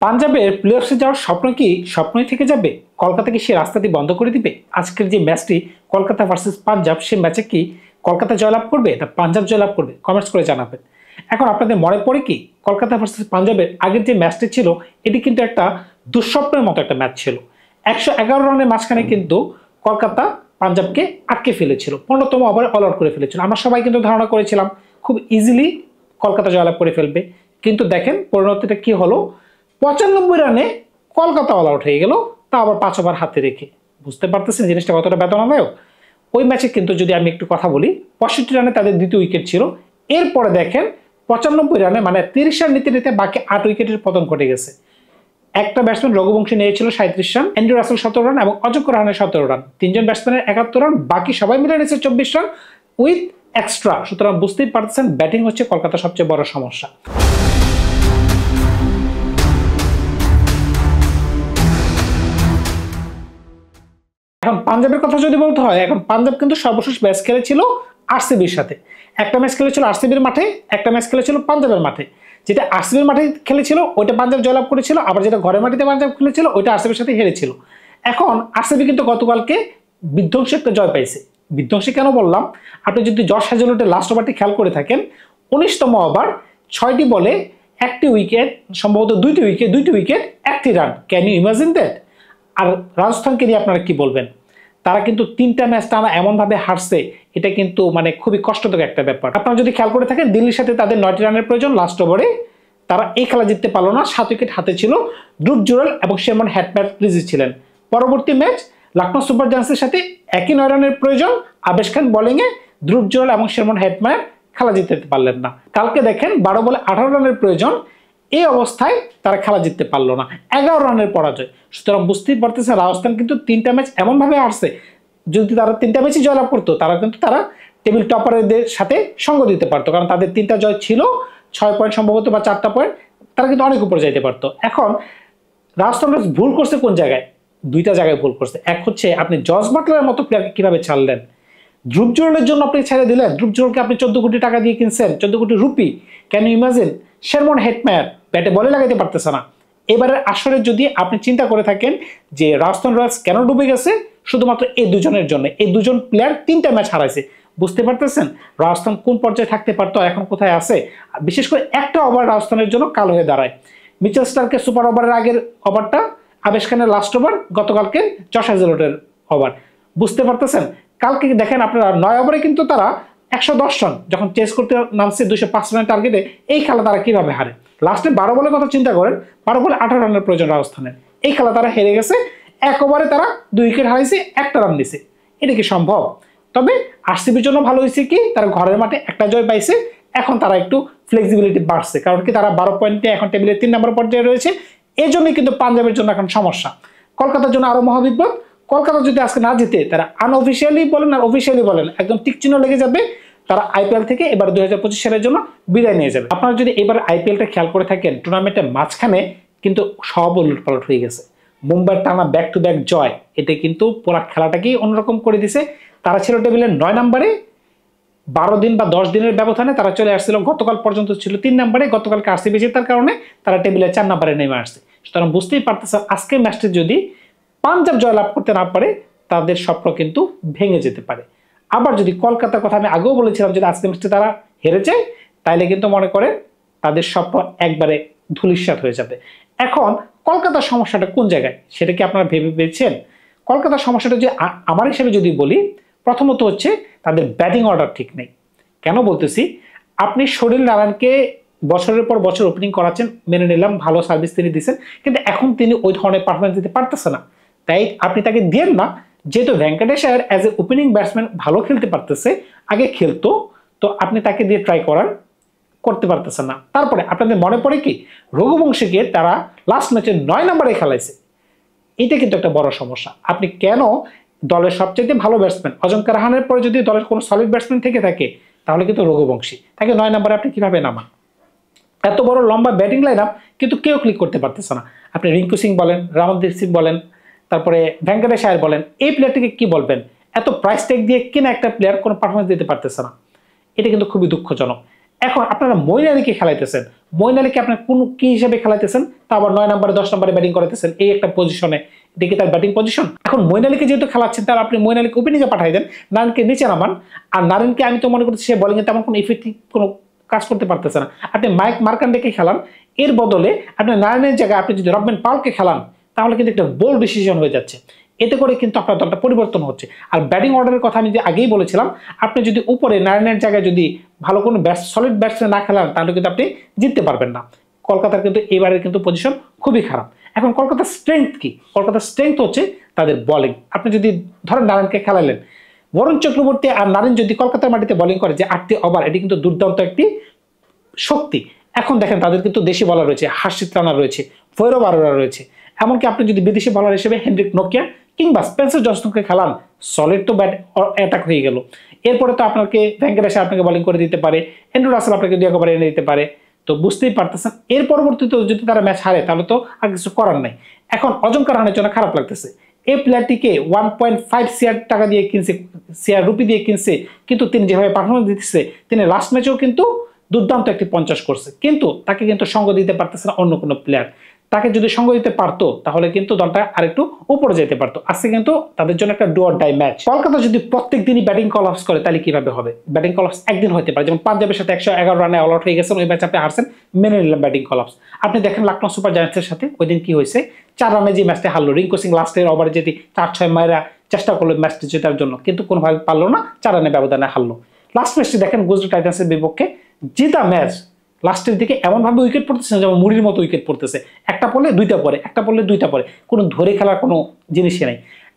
পাঞ্জাবের প্লে-অফসে যাওয়ার স্বপ্ন কি স্বপ্নই থেকে যাবে? কলকাতা কি সে রাস্তাটি বন্ধ করে দিবে? আজকের যে ম্যাচটি কলকাতা ভার্সেস পাঞ্জাব, সে ম্যাচে কি কলকাতা জয়লাভ করবে না পাঞ্জাব জয়লাভ করবে? কমেন্টস করে জানাবেন। এখন আপনাদের মনে পড়ে কি কলকাতা ভার্সেস পাঞ্জাবের আগের যে ম্যাচটি ছিল, এটি কিন্তু একটা দুঃস্বপ্নের মতো একটা ম্যাচ ছিল। 111 রানের মাঝখানে কিন্তু কলকাতা পাঞ্জাবকে আটকে ফেলেছিল, 15তম ওভারে অল আউট করে ফেলেছিল। আমরা সবাই কিন্তু ধারণা করেছিলাম খুব ইজিলি কলকাতা জয়লাভ করে ফেলবে, কিন্তু দেখেন পরিণতিটা কি হলো। 95 রানে কলকাতা অল আউট হয়ে গেল, তা আবার 5 ওভার হাতে রেখে। বুঝতে পারতেছেন জিনিসটা কতটা বেদনাদায়ক। ওই ম্যাচে কিন্তু যদি আমি একটু কথা বলি, 65 রানে তাদের দ্বিতীয় উইকেট ছিল। এরপরে দেখেন 95 রানে মানে 30 রান নিতে নিতে বাকি 8 উইকেটের পতন ঘটে গেছে। একটা ব্যাটসম্যান রঘুবংশী নিয়েছিল 37 রান, অ্যান্ড্রু রাসেল 17 রান এবং অজস্র রানের 17 রান। তিনজন ব্যাটসম্যানের 71 রান, বাকি সবাই মিলে নিয়েছে 24 রান উইথ এক্সট্রা। সুতরাং বুঝতেই পারতেছেন ব্যাটিং হচ্ছে কলকাতার সবচেয়ে বড় সমস্যা। এখন পাঞ্জাবের কথা যদি বলতে হয়, এখন পাঞ্জাব কিন্তু সর্বশেষ ম্যাচ খেলেছিল আরসিবির সাথে। একটা ম্যাচ খেলেছিল আরসিবির মাঠে, একটা ম্যাচ খেলেছিল পাঞ্জাবের মাঠে। যেটা আরসিবির মাঠে খেলেছিল ওইটা পাঞ্জাব জয়লাভ করেছিল, আবার যেটা ঘরের মাটিতে পাঞ্জাব খেলেছিল ওইটা আরসিবির সাথে হেরেছিল। এখন আরসিবি কিন্তু গতকালকে বিধ্বংসী একটা জয় পাইছে। বিধ্বংসী কেন বললাম, আপনি যদি জশ হ্যাজেলউডের লাস্ট ওভারটি খেয়াল করে থাকেন, 19তম ওভার 6টি বলে 1টি উইকেট, সম্ভবত 2টি উইকেট 1টি run. Can you imagine that? আর রাজস্থানকে নিয়ে আপনারা কি বলবেন? তারা কিন্তু 3টা ম্যাচ টানা এমনভাবে হারছে, এটা কিন্তু মানে খুবই কষ্টদায়ক একটা ব্যাপার। আপনারা যদি খেয়াল করে থাকেন, দিল্লির সাথে তাদের 9টি রানের প্রয়োজন লাস্ট ওভারে, তারা এই খেলা জিততে পারলো না। 7 উইকেট হাতে ছিল, ধ্রুব জুরেল এবং শেরমান হেটম্যার ক্রিজে ছিলেন। পরবর্তী ম্যাচ লখনৌ সুপার জায়ান্টসের সাথে একই 9 রানের প্রয়োজন, আবেশ খান বোলিংয়ে, ধ্রুব জুরেল এবং শেরমান হেটম্যার খেলা জিততে পারলেন না। কালকে দেখেন 12 বলে 18 রানের প্রয়োজন, এই অবস্থায় তারা খেলা জিততে পারলো না, 11 রানের পরাজয়। সুতরাং বুঝতেই পারতেছে রাজস্থান কিন্তু 3টা ম্যাচ এমনভাবে হারছে, যদি তারা 3টা ম্যাচই জয়লাভ করতো তারা কিন্তু তারা টেবিল টপারদের সাথে সঙ্গ দিতে পারতো, কারণ তাদের 3টা জয় ছিল, 6 পয়েন্ট সম্ভবত বা 4টা পয়েন্ট, তারা কিন্তু অনেক উপরে যাইতে পারতো। এখন রাজস্থান ভুল করছে কোন জায়গায়? 2টা জায়গায় ভুল করছে। এক হচ্ছে আপনি জস বাটলারের মতো প্লেয়ারকে কিভাবে ছাড়লেন? ধ্রুব জুরেলের জন্য আপনি ছেড়ে দিলেন। ধ্রুব জুরেলকে আপনি 14 কোটি টাকা দিয়ে কিনছেন, 14 কোটি rupee. Can you imagine? Shimron Hetmyer ব্যাটে বলে লাগাইতে পারতেছে না। এবারের আসরে যদি আপনি চিন্তা করে থাকেন যে রাজস্থান রয়্যালস কেন ডুবে গেছে, শুধুমাত্র এই দুজনের জন্য। এই দুজন প্লেয়ার 3টা ম্যাচ হারাইছে। বুঝতে পারতেছেন রাজস্থান কোন পর্যায়ে থাকতে পারতো, এখন কোথায় আছে। বিশেষ করে একটা ওভার রাজস্থানের জন্য কালো হয়ে দাঁড়ায়। মিচেল স্টার্কের সুপার ওভারের আগের ওভারটা, আবেশ খানের লাস্ট ওভার, গতকালকে জশ হ্যাজেলউডের ওভার। বুঝতে পারতেছেন কালকে দেখেন আপনারা 9 ওভারে কিন্তু তারা 110 রান যখন চেস করতে নামছে 205 রানের টার্গেটে, এই খেলা তারা কিভাবে হারে? লাস্টে 12 বলের কথা চিন্তা করেন, 12 বলে 18 রানের প্রয়োজন রাজস্থানের, এই খেলা তারা হেরে গেছে। 1 ওভারে তারা 2 উইকেট হারাইছে, 1টা রান দিছে। এটা কি সম্ভব? তবে আরসিবির জন্য ভালো হয়েছে কি, তারা ঘরের মাঠে একটা জয় পাইছে। এখন তারা একটু ফ্লেক্সিবিলিটি বাড়ছে, কারণ কি তারা 12 পয়েন্টে এখন টেবিলের 3 নম্বর পর্যায়ে রয়েছে। এই জন্যই কিন্তু পাঞ্জাবের জন্য এখন সমস্যা। কলকাতার জন্য আরো মহাবিপদ। কলকাতা যদি আজকে না জিতে, তারা আনঅফিসিয়ালি বলেন আর অফিসিয়ালি বলেন একদম টিক চিহ্ন লেগে যাবে, তারা আইপিএল থেকে এবার 2025 সালের জন্য বিদায় নিয়ে যাবে। আপনারা যদি এবার আইপিএলটা খেয়াল করে থাকেন, টুর্নামেন্টের মাঝখানে কিন্তু সব উলটপালট হয়ে গেছে। মুম্বাইয়ের টানা ব্যাক টু ব্যাক জয়, এটা কিন্তু পুরো খেলাটাকেই অন্যরকম করে দিছে। তারা ছিল টেবিলের 9 নম্বরে, 12 দিন বা 10 দিনের ব্যবধানে তারা চলে আসছিল, গতকাল পর্যন্ত ছিল 3 নম্বরে। গতকালকে আরসিবি জেতার কারণে তারা টেবিলের 4 নম্বরে নেমে আসছে। সুতরাং বুঝতেই পারতেছেন আজকের ম্যাচটি যদি পাঞ্জাব জয়লাভ করতে না পারে, তাদের স্বপ্ন কিন্তু ভেঙে যেতে পারে। আবার যদি কলকাতার কথা আমি আগেও বলেছিলাম, যদি আজকের ম্যাচটি তারা হেরে যায়, তাইলে কিন্তু মনে করেন তাদের স্বপ্ন একবারে ধূলিসাৎ হয়ে যাবে। এখন কলকাতার সমস্যাটা কোন জায়গায়, সেটা কি আপনারা ভেবে পেয়েছেন? কলকাতার সমস্যাটা যে আমার হিসেবে যদি বলি, প্রথমত হচ্ছে তাদের ব্যাটিং অর্ডার ঠিক নেই। কেন বলতেছি, আপনি সলিল নারায়ণকে বছরের পর বছর ওপেনিং করাচ্ছেন, মেনে নিলাম ভালো সার্ভিস তিনি দিচ্ছেন, কিন্তু এখন তিনি ওই ধরনের পারফরমেন্স দিতে পারতেছে না। তাই আপনি তাকে দেন না। যেহেতু ভেঙ্কটেশ আয়ার অ্যাজ এ ওপেনিং ব্যাটসম্যান ভালো খেলতে পারতেছে, আগে খেলতো, তো আপনি তাকে দিয়ে ট্রাই করতে পারতেছেন না। তারপরে আপনাদের মনে পড়ে কি, রঘুবংশীকে তারা লাস্ট ম্যাচে 9 নম্বরে খেলাইছে। এটা কিন্তু একটা বড় সমস্যা। আপনি কেন দলের সবচেয়ে ভালো ব্যাটসম্যান অজঙ্কা রাহানের পরে যদি দলের কোনো সলিড ব্যাটসম্যান থেকে থাকে, তাহলে কিন্তু রঘুবংশী, তাকে 9 নম্বরে আপনি কিভাবে নামান? এত বড় লম্বা ব্যাটিং লাইন আপ, কিন্তু কেউ ক্লিক করতে পারতেছে না। আপনি রিঙ্কু সিং বলেন, রামনদীপ সিং বলেন, তারপরে ভেঙ্কটেশ আয়ার বলেন, এই প্লেয়ারটিকে কি বলবেন? এত প্রাইস ট্যাগ দিয়ে কেনা একটা প্লেয়ার কোনো পারফরমেন্স দিতে পারতেছে না। এটা কিন্তু খুবই দুঃখজনক। এখন আপনারা মঈন আলীকে খেলাইতেছেন, মঈন আলীকে আপনার কোন কি হিসেবে খেলাইতেছেন, তা আবার 9 নম্বরে 10 নম্বরে ব্যাটিং করাইতেছেন এই একটা পজিশনে, এটা কি তার ব্যাটিং পজিশন? এখন মঈন আলীকে যেহেতু খেলাচ্ছেন তাহলে আপনি মঈন আলীকে ওপেনিংয়ে পাঠাই দেন, নারিনকে নিচে নামান। আর নারিনকে আমি তো মনে করছি সে বোলিংয়ে তেমন কোনো ইফেক্টিভ কোনো কাজ করতে পারতেছে না, আপনি মাইক মার্কান্ডেকে খেলান, এর বদলে আপনি নারিনের জায়গায় আপনি যদি রবমান পাওয়েলকে খেলান তাহলে কিন্তু একটা বোল্ড ডিসিশন হয়ে যাচ্ছে, এতে করে কিন্তু আপনার দলটা পরিবর্তন হচ্ছে। আর ব্যাটিং অর্ডারের কথা আমি যে আগেই বলেছিলাম, আপনি যদি উপরে নারায়ণের জায়গায় যদি ভালো কোনো সলিড ব্যাটসম্যান না খেলান তাহলে কিন্তু আপনি জিততে পারবেন না। কলকাতার কিন্তু এবারের কিন্তু পজিশন খুবই খারাপ। এখন কলকাতার স্ট্রেংথ কি? কলকাতার স্ট্রেংথ হচ্ছে তাদের বোলিং। আপনি যদি ধরেন নারায়ণকে খেলালেন, বরুণ চক্রবর্তী আর নারিন যদি কলকাতার মাটিতে বোলিং করে যে 8টি ওভার, এটি কিন্তু দুর্দান্ত একটি শক্তি। এখন দেখেন তাদের কিন্তু দেশি বলার রয়েছে, হার্ষিত রানা রয়েছে, ভৈরব আরোরা রয়েছে, এমনকি আপনি যদি বিদেশি বলার হিসেবে হেনরিক নোকিয়া কিংবা স্পেন্সার জনসনকে খেলান, সলিড তো ব্যাট অ্যাটাক হয়ে গেল। এরপরে তো আপনাকে ভেঙ্কটেশ আপনাকে বোলিং করে দিতে পারে, এন্ড্রু রাসেল আপনাকে 2 ওভার এনে দিতে পারে। তো বুঝতেই পারতেছেন এর পরবর্তীতে যদি তারা ম্যাচ হারে তাহলে তো আর কিছু করার নাই। এখন অজঙ্কা রাহানের জন্য খারাপ লাগতেছে, এই প্লেয়ারটিকে 1.5 সিআর টাকা দিয়ে কিনছে, সিআর রুপি দিয়ে কিনছে, কিন্তু তিনি যেভাবে পারফরমেন্স দিতেছে, তিনি লাস্ট ম্যাচেও কিন্তু দুর্দান্ত একটি 50 করছে, কিন্তু তাকে কিন্তু সঙ্গ দিতে পারতেছে না অন্য কোনো প্লেয়ার। তাকে যদি সঙ্গ দিতে পারতো তাহলে কিন্তু দলটা আরেকটু উপরে যেতে পারতো। আজকে কিন্তু তাদের জন্য একটা do or die match. Kolkata যদি প্রত্যেক দিনই ব্যাটিং কলাপস করে তাহলে কিভাবে হবে? ব্যাটিং কলাপস একদিন হতে পারে, যেমন পাঞ্জাবের সাথে 111 রানে অল আউট হয়ে গেছেন, ওই ম্যাচে আপনি হারছেন, মেনে নিলাম ব্যাটিং কলাপস। আপনি দেখেন লখনৌ সুপার জায়ান্টসের সাথে ওই দিন কি হয়েছে, 4 রানে যে ম্যাচটা হারলো, রিঙ্কু সিং লাস্টের ওভারে যেটি 4-6 মাইরা চেষ্টা করলো ম্যাচটি জেতার জন্য, কিন্তু কোনোভাবে পারলো না, 4 রানে ব্যবধানে হারলো। লাস্ট ম্যাচটি দেখেন গুজরাট টাইটান্সের বিপক্ষে জিতা ম্যাচ, লাস্টের দিকে এমন ভাবে উইকেট পড়তেছে যেমন মুড়ির মতো উইকেট পড়তেছে, একটা পড়লে দুইটা পড়ে, একটা পড়লে দুইটা পড়ে, কোনো ধরে খেলার কোনো জিনিসই নাই।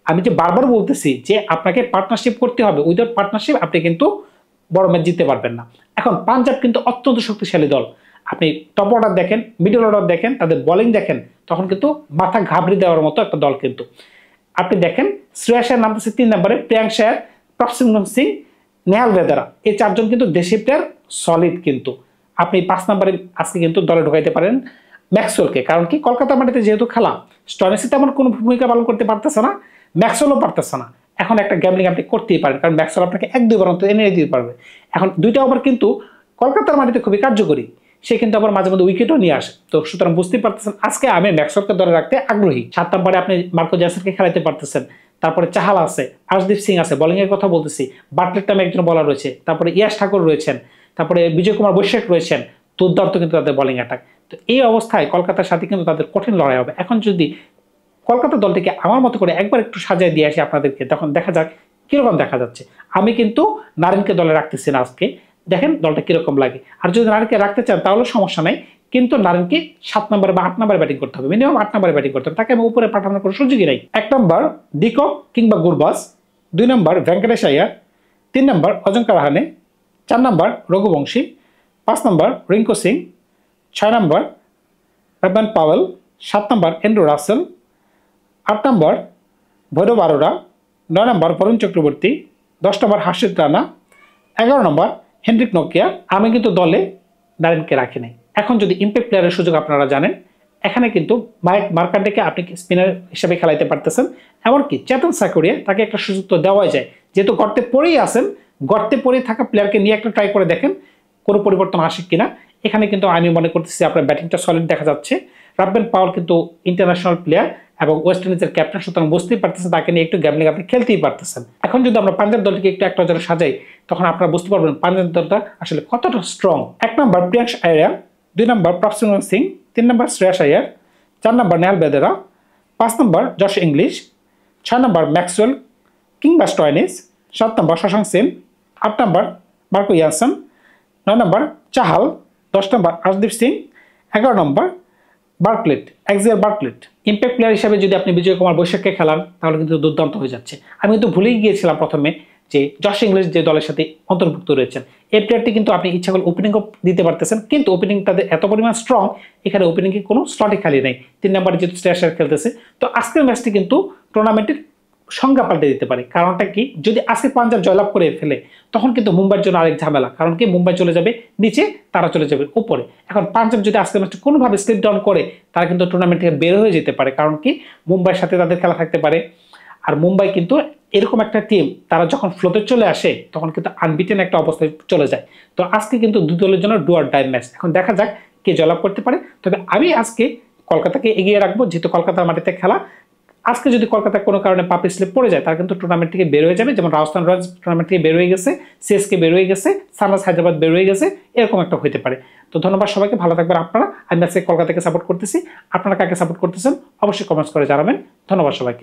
আমি যে বারবার বলতেছি যে আপনাকে পার্টনারশিপ করতে হবে, উইদাউট পার্টনারশিপ আপনি কিন্তু বড় ম্যাচ জিততে পারবেন না। এখন পাঞ্জাব কিন্তু অত্যন্ত শক্তিশালী দল, আপনি টপ অর্ডার দেখেন, মিডল অর্ডার দেখেন, তাদের বোলিং দেখেন, তখন কিন্তু মাথা ঘাবড়ে দেওয়ার মতো একটা দল। কিন্তু আপনি দেখেন শ্রেয়াস আয়ার নামতেছে 3 নম্বরে, প্রিয়াঙ্ক আয়ার, প্রসেনজিৎ সিং, নেহাল বেদারা, এই 4 জন কিন্তু দেশি প্লেয়ার সলিড। কিন্তু আপনি 5 নম্বরে আজকে কিন্তু দলে ঢোকাইতে পারেন ম্যাক্সওয়েলকে, কারণ কি কলকাতা মাটিতে যেহেতু খেলা, স্টয়নিস তেমন কোনো ভূমিকা পালন করতে পারতেছে না, ম্যাক্সওয়েলও পারতেছে না। এখন একটা গ্যাম্বলিং আপনি করতেই পারেন, কারণ ম্যাক্সওয়েল আপনাকে 1-2 বার অন্তত এনে দিতে পারবে। এখন 2টা ওভার কিন্তু কলকাতার মাটিতে খুবই কার্যকরী, সে কিন্তু আবার মাঝে মধ্যে উইকেটও নিয়ে আসে। তো সুতরাং বুঝতেই পারতেছেন আজকে আমি ম্যাক্সওয়েলকে দলে রাখতে আগ্রহী। 7 নম্বরে আপনি মার্কো জ্যানসনকে খেলাইতে পারতেছেন, তারপরে চাহাল আছে, আর্শদীপ সিং আছে, বোলিং এর কথা বলতেছি, বাটলেট নামে একজন বলার রয়েছে, তারপরে ইয়াশ ঠাকুর রয়েছেন, তারপরে বিজয় কুমার বৈশ্যাক রয়েছেন, দুর্দান্ত কিন্তু তাদের বোলিং অ্যাটাক। তো এই অবস্থায় কলকাতার সাথে কিন্তু তাদের কঠিন লড়াই হবে। এখন যদি কলকাতা দলটিকে আমার মতো করে একবার একটু সাজায় দিয়ে আসি আপনাদেরকে, তখন দেখা যাক কিরকম দেখা যাচ্ছে। আমি কিন্তু নারিনকে দলে রাখতেছি না আজকে, দেখেন দলটা কিরকম লাগে। আর যদি নারিনকে রাখতে চান তাহলে সমস্যা নাই, কিন্তু নারিনকে 7 নম্বরে বা 8 নম্বরে ব্যাটিং করতে হবে, মিনিমাম 8 নম্বরে ব্যাটিং করতে হবে, তাকে আমি উপরে পাঠানোর কোনো সুযোগই নাই। 1 নম্বর ডিকক কিংবা গুরবাজ, 2 নম্বর ভেঙ্কটেশ আয়ার, 3 নম্বর অজঙ্কা রাহানে, 4 নম্বর রঘুবংশী, 5 নম্বর রিঙ্কু সিং, 6 নম্বর রবমান পাওয়েল, 7 নম্বর এন্ড্রু রাসেল, 8 নম্বর ভৈরব আরোরা, 9 নম্বর বরুণ চক্রবর্তী, 10 নম্বর হার্ষিত রানা, 11 নম্বর হেনরিক নোকিয়া। আমি কিন্তু দলে নারিনকে রাখি নাই। এখন যদি ইম্প্যাক্ট প্লেয়ারের সুযোগ আপনারা জানেন, এখানে কিন্তু মাইক মার্কান্ডেকে আপনি স্পিনার হিসেবে খেলাইতে পারতেছেন, এমনকি চেতন সাকুরিয়া, তাকে একটা সুযোগ তো দেওয়াই যায়, যেহেতু গর্তে পড়েই আছেন, গর্তে পড়ে থাকা প্লেয়ারকে নিয়ে একটা ট্রাই করে দেখেন কোনো পরিবর্তন আসে কিনা। এখানে কিন্তু আমি মনে করতেছি আপনার ব্যাটিংটা সলিড দেখা যাচ্ছে। রবমান পাওয়েল কিন্তু ইন্টারন্যাশনাল প্লেয়ার এবং ওয়েস্ট ইন্ডিজের ক্যাপ্টেন, সুতরাং বুঝতেই পারতেছেন তাকে নিয়ে একটু গ্যাম্বলিং আপনি খেলতেই পারতেছেন। এখন যদি আমরা পাঞ্জাব দলটিকে একটু একটা নজরে সাজাই, তখন আপনারা বুঝতে পারবেন পাঞ্জাব দলটা আসলে কতটা স্ট্রং। 1 নম্বর প্রিয়াঙ্ক আয়ার, 2 নম্বর প্রসেনজিৎ সিং, 3 নম্বর শ্রেয়াস আয়ার, 4 নম্বর নেহাল বেদারা, 5 নম্বর জশ ইংলিশ, 6 নম্বর ম্যাক্সওয়েল কিংবা স্টয়নিস, 7 নম্বর শশাঙ্ক সেন, 8 নম্বর মার্কো ইয়ানসন, 9 নম্বর চাহাল, 10 নম্বর আর্শদীপ সিং, 11 নম্বর বার্কলেট, এক্সিয়ার বার্কলেট। ইম্প্যাক্ট প্লেয়ার হিসেবে যদি আপনি বিজয় কুমার বৈশ্যাককে খেলান তাহলে কিন্তু দুর্দান্ত হয়ে যাচ্ছে। আমি কিন্তু ভুলেই গিয়েছিলাম প্রথমে যে জশ ইংলিশ যে দলের সাথে অন্তর্ভুক্ত রয়েছেন, এই প্লেয়ারটি কিন্তু আপনি ইচ্ছা করলে ওপেনিংও দিতে পারতেছেন, কিন্তু ওপেনিং তাদের এত পরিমাণ স্ট্রং, এখানে ওপেনিংয়ে কোনো স্লটে খালি নেই। 3 নম্বরে যেহেতু শ্রেয়াস আয়ার খেলতেছে, তো আজকের ম্যাচটি কিন্তু টুর্নামেন্টের সংজ্ঞা পাল্টে দিতে পারে। কারণটা কি, যদি আজকে পাঞ্জাব জয়লাভ করে ফেলে তখন কিন্তু মুম্বাইয়ের জন্য আরেক ঝামেলা, কারণ কি মুম্বাই চলে যাবে নিচে, তারা চলে যাবে উপরে। এখন পাঞ্জাব যদি আজকের ম্যাচটা কোনোভাবে স্লিপ ডাউন করে তারা কিন্তু টুর্নামেন্ট থেকে বের হয়ে যেতে পারে, কারণ কি মুম্বাইয়ের সাথে তাদের খেলা থাকতে পারে। আর মুম্বাই কিন্তু এরকম একটা টিম তারা যখন ফ্লোতে চলে আসে তখন কিন্তু আনবিটেন একটা অবস্থায় চলে যায়। তো আজকে কিন্তু দুই দলের জন্য ডু অর ডাই ম্যাচ। এখন দেখা যাক কে জয়লাভ করতে পারে। তবে আমি আজকে কলকাতাকে এগিয়ে রাখবো, যেহেতু কলকাতার মাটিতে খেলা। আজকে যদি কলকাতা কোনো কারণে পাপি স্লিপ পড়ে যায়, তারা কিন্তু টুর্নামেন্ট থেকে বের হয়ে যাবে। যেমন রাজস্থান রয়্যালস টুর্নামেন্ট থেকে বের হয়ে গেছে, সিএসকে বের হয়ে গেছে, সানরাইজ হায়দ্রাবাদ বের হয়ে গেছে, এরকম একটা হইতে পারে। তো ধন্যবাদ সবাইকে, ভালো থাকবেন আপনারা। আমি আজকে কলকাতাকে সাপোর্ট করতেছি। আপনারা কাকে সাপোর্ট করতেছেন অবশ্যই কমেন্টস করে জানাবেন। ধন্যবাদ সবাইকে।